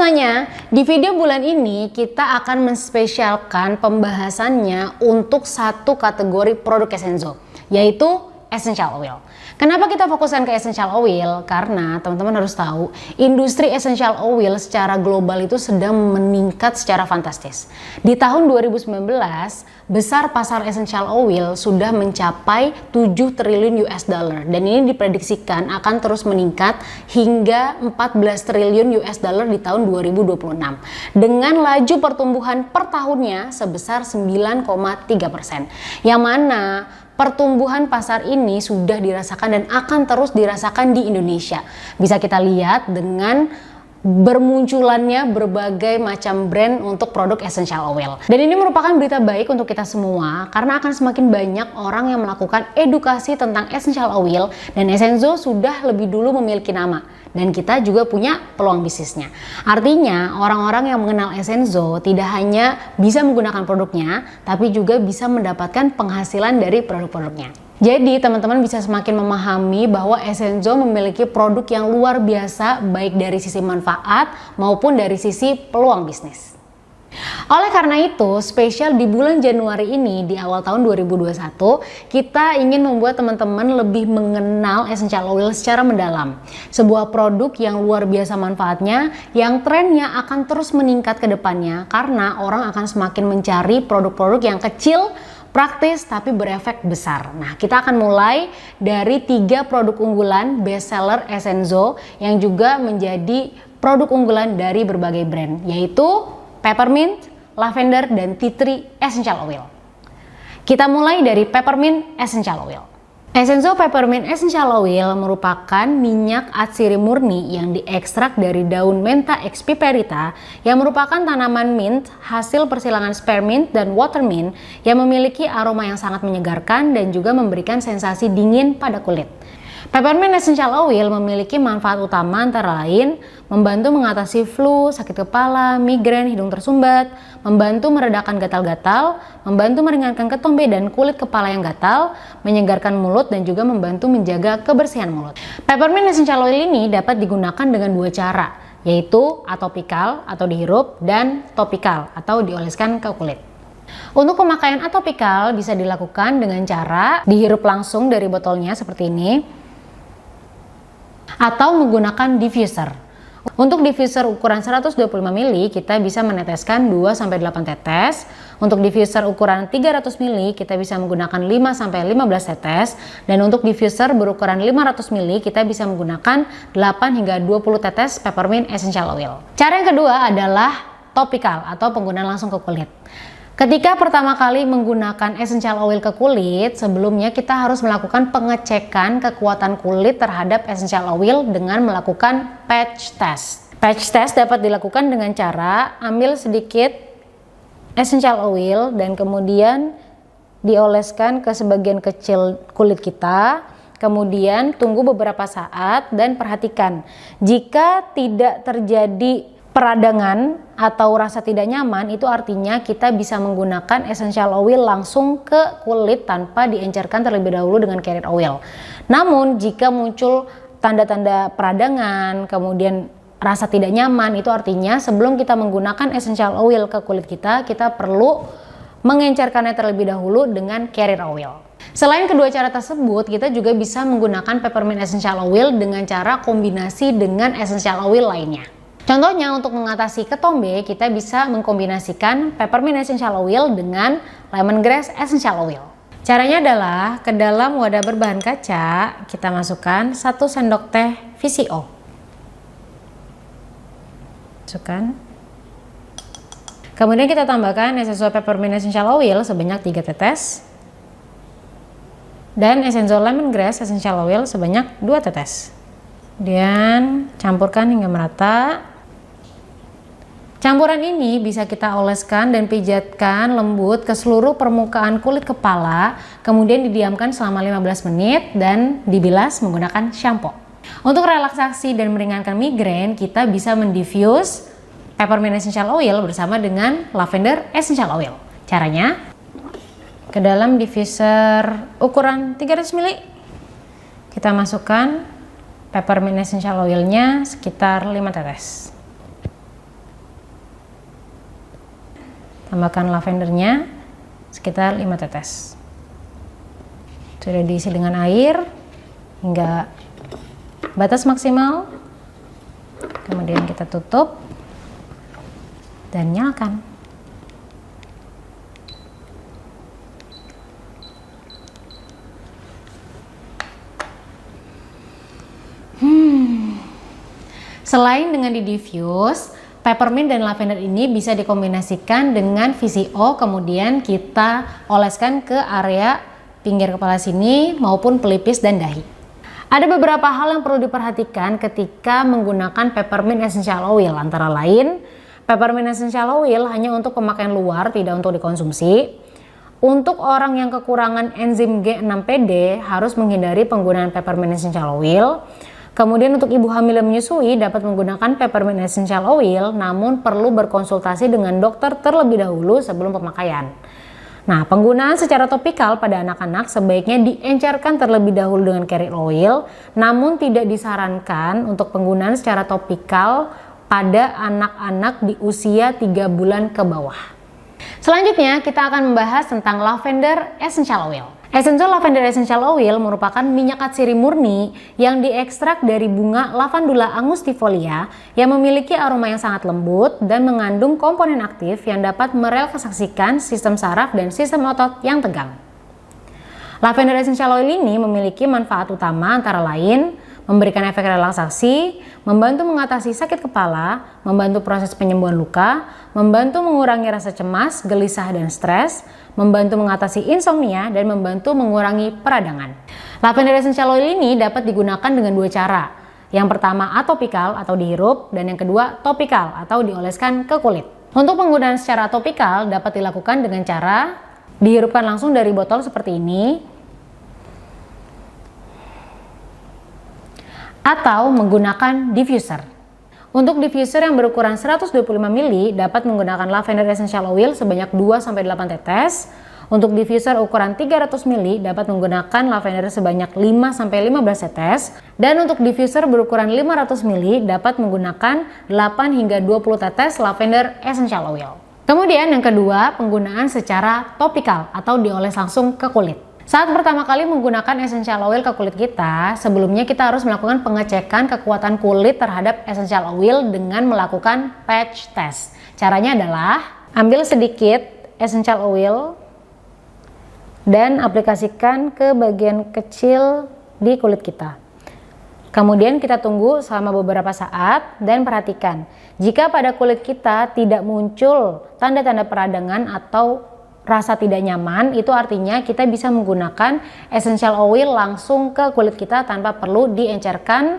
semuanya, di video bulan ini kita akan menspesialkan pembahasannya untuk satu kategori produk Essenzo, yaitu essential oil. Kenapa kita fokuskan ke essential oil? Karena teman-teman harus tahu, industri essential oil secara global itu sedang meningkat secara fantastis. Di tahun 2019, besar pasar essential oil sudah mencapai 7 triliun US dollar dan ini diprediksikan akan terus meningkat hingga 14 triliun US dollar di tahun 2026 dengan laju pertumbuhan per tahunnya sebesar 9,3%. Yang mana pertumbuhan pasar ini sudah dirasakan dan akan terus dirasakan di Indonesia. Bisa kita lihat dengan bermunculannya berbagai macam brand untuk produk essential oil. Dan ini merupakan berita baik untuk kita semua karena akan semakin banyak orang yang melakukan edukasi tentang essential oil dan Essenzo sudah lebih dulu memiliki nama dan kita juga punya peluang bisnisnya. Artinya orang-orang yang mengenal Essenzo tidak hanya bisa menggunakan produknya tapi juga bisa mendapatkan penghasilan dari produk-produknya. Jadi teman-teman bisa semakin memahami bahwa Essenzo memiliki produk yang luar biasa baik dari sisi manfaat maupun dari sisi peluang bisnis. Oleh karena itu, spesial di bulan Januari ini di awal tahun 2021, kita ingin membuat teman-teman lebih mengenal essential oil secara mendalam. Sebuah produk yang luar biasa manfaatnya, yang trennya akan terus meningkat ke depannya karena orang akan semakin mencari produk-produk yang kecil, praktis tapi berefek besar. Nah, kita akan mulai dari 3 produk unggulan bestseller Essenzo yang juga menjadi produk unggulan dari berbagai brand, yaitu Peppermint, Lavender, dan Tea Tree Essential Oil. Kita mulai dari Peppermint Essential Oil. Essenzo Peppermint Essential Oil merupakan minyak atsiri murni yang diekstrak dari daun Mentha expiperita yang merupakan tanaman mint hasil persilangan spearmint dan watermint yang memiliki aroma yang sangat menyegarkan dan juga memberikan sensasi dingin pada kulit. Peppermint Essential Oil memiliki manfaat utama antara lain membantu mengatasi flu, sakit kepala, migrain, hidung tersumbat, membantu meredakan gatal-gatal, membantu meringankan ketombe dan kulit kepala yang gatal, menyegarkan mulut dan juga membantu menjaga kebersihan mulut. Peppermint Essential Oil ini dapat digunakan dengan 2 cara, yaitu atopikal atau dihirup dan topikal atau dioleskan ke kulit. Untuk pemakaian atopikal bisa dilakukan dengan cara dihirup langsung dari botolnya seperti ini, atau menggunakan diffuser. Untuk diffuser ukuran 125 ml kita bisa meneteskan 2-8 tetes. Untuk diffuser ukuran 300 ml kita bisa menggunakan 5-15 tetes. Dan untuk diffuser berukuran 500 ml kita bisa menggunakan 8 hingga 20 tetes peppermint essential oil. Cara yang kedua adalah topikal atau penggunaan langsung ke kulit. Ketika pertama kali menggunakan essential oil ke kulit, sebelumnya kita harus melakukan pengecekan kekuatan kulit terhadap essential oil dengan melakukan patch test. Patch test dapat dilakukan dengan cara ambil sedikit essential oil dan kemudian dioleskan ke sebagian kecil kulit kita, kemudian tunggu beberapa saat dan perhatikan. Jika tidak terjadi peradangan atau rasa tidak nyaman, itu artinya kita bisa menggunakan essential oil langsung ke kulit tanpa diencerkan terlebih dahulu dengan carrier oil. Namun jika muncul tanda-tanda peradangan, kemudian rasa tidak nyaman, itu artinya sebelum kita menggunakan essential oil ke kulit kita, kita perlu mengencerkannya terlebih dahulu dengan carrier oil. Selain kedua cara tersebut, kita juga bisa menggunakan peppermint essential oil dengan cara kombinasi dengan essential oil lainnya. Contohnya untuk mengatasi ketombe, kita bisa mengkombinasikan peppermint essential oil dengan lemongrass essential oil. Caranya adalah ke dalam wadah berbahan kaca, kita masukkan 1 sendok teh VCO. Masukkan. Kemudian kita tambahkan Essenzo peppermint essential oil sebanyak 3 tetes. Dan Essenzo lemongrass essential oil sebanyak 2 tetes. Kemudian campurkan hingga merata. Campuran ini bisa kita oleskan dan pijatkan lembut ke seluruh permukaan kulit kepala, kemudian didiamkan selama 15 menit dan dibilas menggunakan shampoo. Untuk relaksasi dan meringankan migrain, kita bisa mendiffuse peppermint essential oil bersama dengan lavender essential oil. Caranya, ke dalam diffuser ukuran 300 ml, kita masukkan peppermint essential oilnya sekitar 5 tetes. Tambahkan lavendernya sekitar 5 tetes. Sudah diisi dengan air hingga batas maksimal. Kemudian kita tutup dan nyalakan. Selain dengan di diffuse, peppermint dan lavender ini bisa dikombinasikan dengan VCO, kemudian kita oleskan ke area pinggir kepala sini maupun pelipis dan dahi. Ada beberapa hal yang perlu diperhatikan ketika menggunakan peppermint essential oil, antara lain peppermint essential oil hanya untuk pemakaian luar, tidak untuk dikonsumsi. Untuk orang yang kekurangan enzim G6PD harus menghindari penggunaan peppermint essential oil. Kemudian untuk ibu hamil yang menyusui dapat menggunakan peppermint essential oil, namun perlu berkonsultasi dengan dokter terlebih dahulu sebelum pemakaian. Nah, penggunaan secara topikal pada anak-anak sebaiknya diencerkan terlebih dahulu dengan carrier oil, namun tidak disarankan untuk penggunaan secara topikal pada anak-anak di usia 3 bulan ke bawah. Selanjutnya kita akan membahas tentang lavender essential oil. Essential lavender essential oil merupakan minyak katsiri murni yang diekstrak dari bunga Lavandula angustifolia yang memiliki aroma yang sangat lembut dan mengandung komponen aktif yang dapat merelaksasikan sistem saraf dan sistem otot yang tegang. Lavender essential oil ini memiliki manfaat utama antara lain memberikan efek relaksasi, membantu mengatasi sakit kepala, membantu proses penyembuhan luka, membantu mengurangi rasa cemas, gelisah, dan stres, membantu mengatasi insomnia, dan membantu mengurangi peradangan. Lavender essential oil ini dapat digunakan dengan 2 cara. Yang pertama atopikal atau dihirup, dan yang kedua topikal atau dioleskan ke kulit. Untuk penggunaan secara topikal dapat dilakukan dengan cara dihirupkan langsung dari botol seperti ini, atau menggunakan diffuser. Untuk diffuser yang berukuran 125 ml dapat menggunakan lavender essential oil sebanyak 2-8 tetes. Untuk diffuser ukuran 300 ml dapat menggunakan lavender sebanyak 5-15 tetes. Dan untuk diffuser berukuran 500 ml dapat menggunakan 8 hingga 20 tetes lavender essential oil. Kemudian yang kedua, penggunaan secara topikal atau dioles langsung ke kulit. Saat pertama kali menggunakan essential oil ke kulit kita, sebelumnya kita harus melakukan pengecekan kekuatan kulit terhadap essential oil dengan melakukan patch test. Caranya adalah ambil sedikit essential oil dan aplikasikan ke bagian kecil di kulit kita. Kemudian kita tunggu selama beberapa saat dan perhatikan jika pada kulit kita tidak muncul tanda-tanda peradangan atau rasa tidak nyaman, itu artinya kita bisa menggunakan essential oil langsung ke kulit kita tanpa perlu diencerkan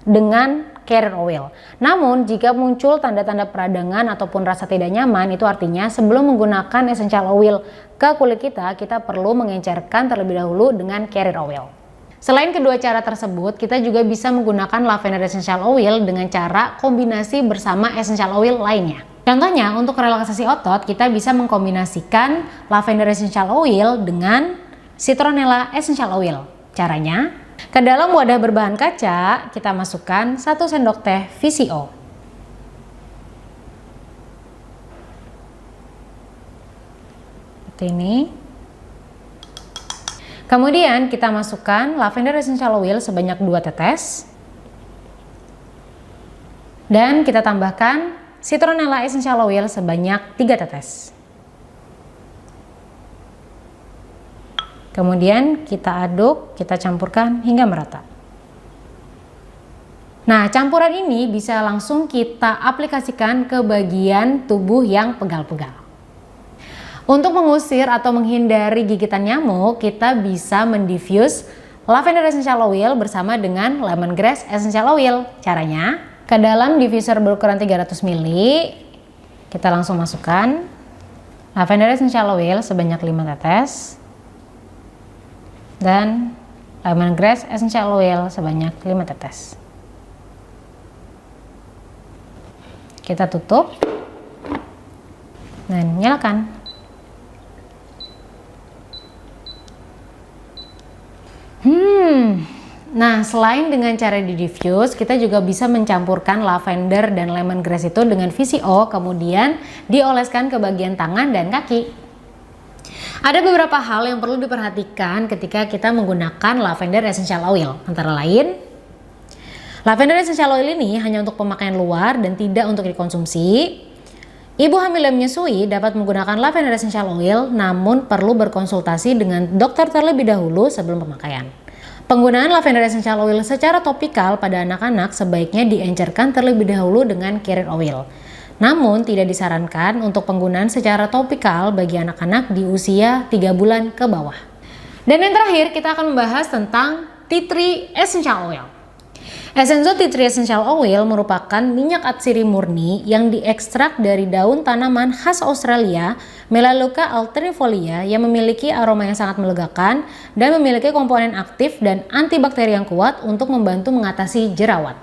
dengan carrier oil. Namun jika muncul tanda-tanda peradangan ataupun rasa tidak nyaman, itu artinya sebelum menggunakan essential oil ke kulit kita, kita perlu mengencerkan terlebih dahulu dengan carrier oil. Selain kedua cara tersebut, kita juga bisa menggunakan lavender essential oil dengan cara kombinasi bersama essential oil lainnya. Contohnya, untuk relaksasi otot, kita bisa mengkombinasikan lavender essential oil dengan citronella essential oil. Caranya, ke dalam wadah berbahan kaca, kita masukkan 1 sendok teh VCO. Seperti ini. Kemudian kita masukkan lavender essential oil sebanyak 2 tetes. Dan kita tambahkan citronella essential oil sebanyak 3 tetes. Kemudian kita aduk, kita campurkan hingga merata. Nah, campuran ini bisa langsung kita aplikasikan ke bagian tubuh yang pegal-pegal. Untuk mengusir atau menghindari gigitan nyamuk, kita bisa mendiffuse lavender essential oil bersama dengan lemongrass essential oil. Caranya, ke dalam diffuser berukuran 300 ml, kita langsung masukkan lavender essential oil sebanyak 5 tetes dan lemongrass essential oil sebanyak 5 tetes. Kita tutup dan nyalakan. Nah, selain dengan cara di diffuse, kita juga bisa mencampurkan lavender dan lemongrass itu dengan VCO, kemudian dioleskan ke bagian tangan dan kaki. Ada beberapa hal yang perlu diperhatikan ketika kita menggunakan lavender essential oil, antara lain lavender essential oil ini hanya untuk pemakaian luar dan tidak untuk dikonsumsi. Ibu hamil yang menyusui dapat menggunakan lavender essential oil, namun perlu berkonsultasi dengan dokter terlebih dahulu sebelum pemakaian. Penggunaan lavender essential oil secara topikal pada anak-anak sebaiknya diencerkan terlebih dahulu dengan carrier oil. Namun tidak disarankan untuk penggunaan secara topikal bagi anak-anak di usia 3 bulan ke bawah. Dan yang terakhir kita akan membahas tentang tea tree essential oil. Essenzo Tea Tree Essential Oil merupakan minyak atsiri murni yang diekstrak dari daun tanaman khas Australia, Melaleuca alternifolia, yang memiliki aroma yang sangat melegakan dan memiliki komponen aktif dan antibakteri yang kuat untuk membantu mengatasi jerawat.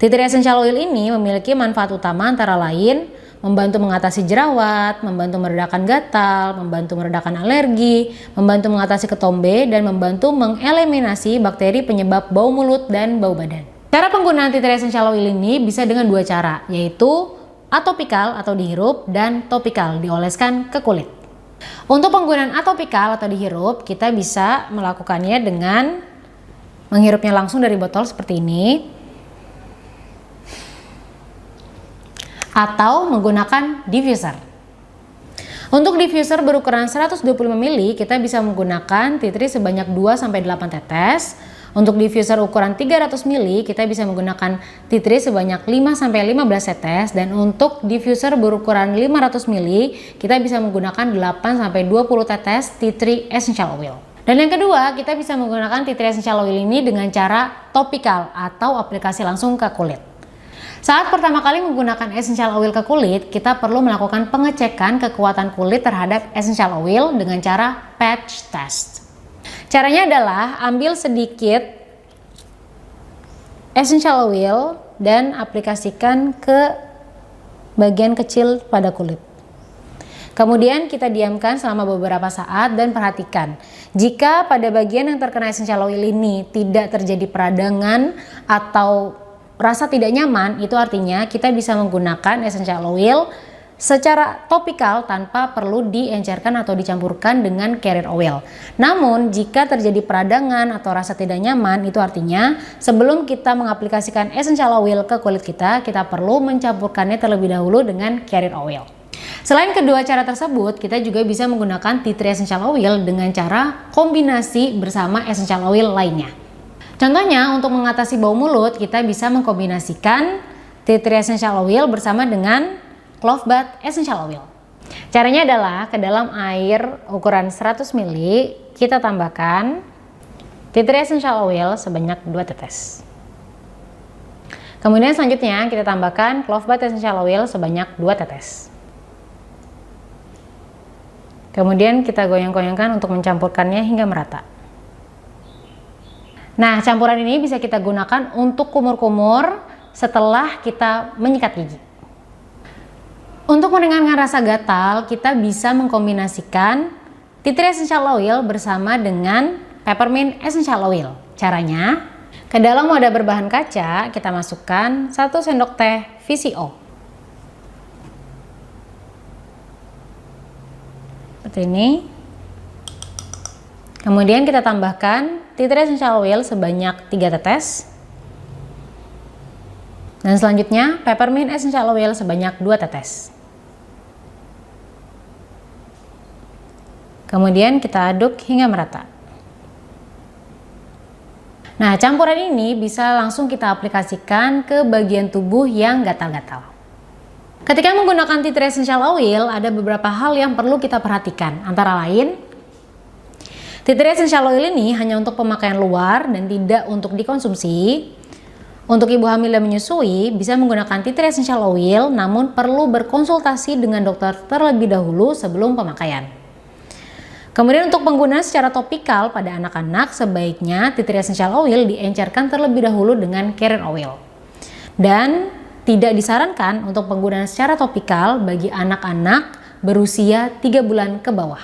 Tea Tree Essential Oil ini memiliki manfaat utama antara lain membantu mengatasi jerawat, membantu meredakan gatal, membantu meredakan alergi, membantu mengatasi ketombe, dan membantu mengeliminasi bakteri penyebab bau mulut dan bau badan. Cara penggunaan tea tree essential oil ini bisa dengan dua cara, yaitu atopikal atau dihirup dan topikal dioleskan ke kulit. Untuk penggunaan atopikal atau dihirup, kita bisa melakukannya dengan menghirupnya langsung dari botol seperti ini, atau menggunakan diffuser. Untuk diffuser berukuran 125 ml, kita bisa menggunakan tea tree sebanyak 2-8 tetes. Untuk diffuser ukuran 300 ml, kita bisa menggunakan tea tree sebanyak 5-15 tetes. Dan untuk diffuser berukuran 500 ml, kita bisa menggunakan 8-20 tetes tea tree essential oil. Dan yang kedua, kita bisa menggunakan tea tree essential oil ini dengan cara topikal atau aplikasi langsung ke kulit. Saat pertama kali menggunakan essential oil ke kulit, kita perlu melakukan pengecekan kekuatan kulit terhadap essential oil dengan cara patch test. Caranya adalah ambil sedikit essential oil dan aplikasikan ke bagian kecil pada kulit. Kemudian kita diamkan selama beberapa saat dan perhatikan. Jika pada bagian yang terkena essential oil ini tidak terjadi peradangan atau rasa tidak nyaman, itu artinya kita bisa menggunakan essential oil secara topikal tanpa perlu diencerkan atau dicampurkan dengan carrier oil. Namun jika terjadi peradangan atau rasa tidak nyaman, itu artinya sebelum kita mengaplikasikan essential oil ke kulit kita, kita perlu mencampurkannya terlebih dahulu dengan carrier oil. Selain kedua cara tersebut, kita juga bisa menggunakan tea tree essential oil dengan cara kombinasi bersama essential oil lainnya. Contohnya, untuk mengatasi bau mulut, kita bisa mengkombinasikan tea tree essential oil bersama dengan clove bud essential oil. Caranya adalah ke dalam air ukuran 100 ml, kita tambahkan tea tree essential oil sebanyak 2 tetes. Kemudian selanjutnya kita tambahkan clove bud essential oil sebanyak 2 tetes. Kemudian kita goyang-goyangkan untuk mencampurkannya hingga merata. Nah, campuran ini bisa kita gunakan untuk kumur-kumur setelah kita menyikat gigi. Untuk meringankan rasa gatal, kita bisa mengkombinasikan tea tree essential oil bersama dengan peppermint essential oil. Caranya, ke dalam wadah berbahan kaca kita masukkan 1 sendok teh VCO. Seperti ini. Kemudian kita tambahkan tea tree essential oil sebanyak 3 tetes. Dan selanjutnya peppermint essential oil sebanyak 2 tetes. Kemudian kita aduk hingga merata. Nah, campuran ini bisa langsung kita aplikasikan ke bagian tubuh yang gatal-gatal. Ketika menggunakan tea tree essential oil, ada beberapa hal yang perlu kita perhatikan. Antara lain, tea tree essential oil ini hanya untuk pemakaian luar dan tidak untuk dikonsumsi. Untuk ibu hamil yang menyusui bisa menggunakan tea tree essential oil, namun perlu berkonsultasi dengan dokter terlebih dahulu sebelum pemakaian. Kemudian untuk penggunaan secara topikal pada anak-anak, sebaiknya tea tree essential oil diencerkan terlebih dahulu dengan carrier oil. Dan tidak disarankan untuk penggunaan secara topikal bagi anak-anak berusia 3 bulan ke bawah.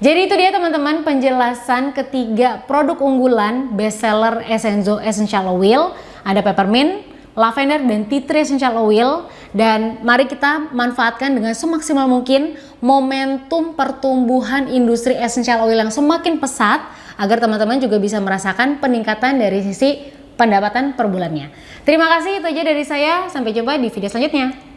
Jadi itu dia teman-teman penjelasan ketiga produk unggulan bestseller Essenzo Essential Oil. Ada peppermint, lavender, dan tea tree essential oil. Dan mari kita manfaatkan dengan semaksimal mungkin momentum pertumbuhan industri essential oil yang semakin pesat agar teman-teman juga bisa merasakan peningkatan dari sisi pendapatan per bulannya. Terima kasih, itu aja dari saya. Sampai jumpa di video selanjutnya.